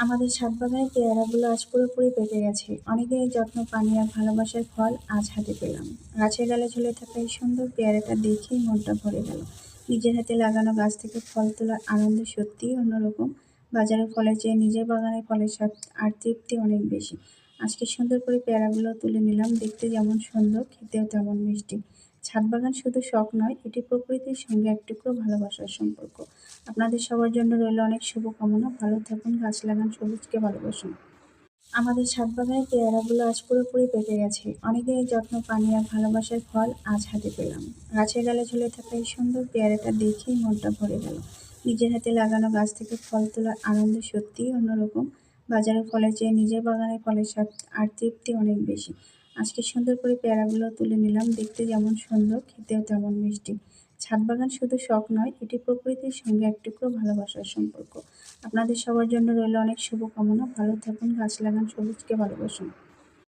আমাদের ছাদ বাগানের পেয়ারাগুলো আজ পুরোপুরি পেকে গেছে। অনেকের যত্ন, পানি আর ভালোবাসার ফল আজ হাতে পেলাম। গাছের ডালে ঝুলে থাকা এই সুন্দর পেয়ারাটা দেখেই মনটা ভরে গেল। নিজের হাতে লাগানো গাছ থেকে ফল তোলার আনন্দ সত্যিই অন্যরকম। বাজারের ফলের চেয়ে নিজের বাগানের ফলের স্বাদ আর তৃপ্তি অনেক বেশি। আজকে সুন্দর করে পেয়ারাগুলো তুলে নিলাম, দেখতে যেমন সুন্দর, খেতেও তেমন মিষ্টি। ছাদ বাগান শুধু শখ নয়, এটি প্রকৃতির সঙ্গে এক টুকরো ভালোবাসার সম্পর্ক। আপনাদের সবার জন্য রইল অনেক শুভকামনা। ভালো থাকুন, গাছ লাগান, সবুজকে ভালোবাসুন। আমাদের ছাদ বাগানের পেয়ারাগুলো আজ পুরোপুরি পেকে গেছে। অনেকের যত্ন, পানি আর ভালোবাসার ফল আজ হাতে পেলাম। গাছের ডালে ঝুলে থাকা এই সুন্দর পেয়ারাটা দেখেই মনটা ভরে গেল। নিজের হাতে লাগানো গাছ থেকে ফল তোলার আনন্দ সত্যিই অন্যরকম। বাজারের ফলের চেয়ে নিজের বাগানের ফলের স্বাদ আর তৃপ্তি অনেক বেশি। আজকে সুন্দর করে পেয়ারাগুলো তুলে নিলাম, দেখতে যেমন সুন্দর, খেতেও তেমন মিষ্টি। ছাদ বাগান শুধু শখ নয়, এটি প্রকৃতির সঙ্গে এক টুকরো ভালোবাসার সম্পর্ক। আপনাদের সবার জন্য রইল অনেক শুভকামনা। ভালো থাকুন, গাছ লাগান, সবুজকে ভালোবাসুন।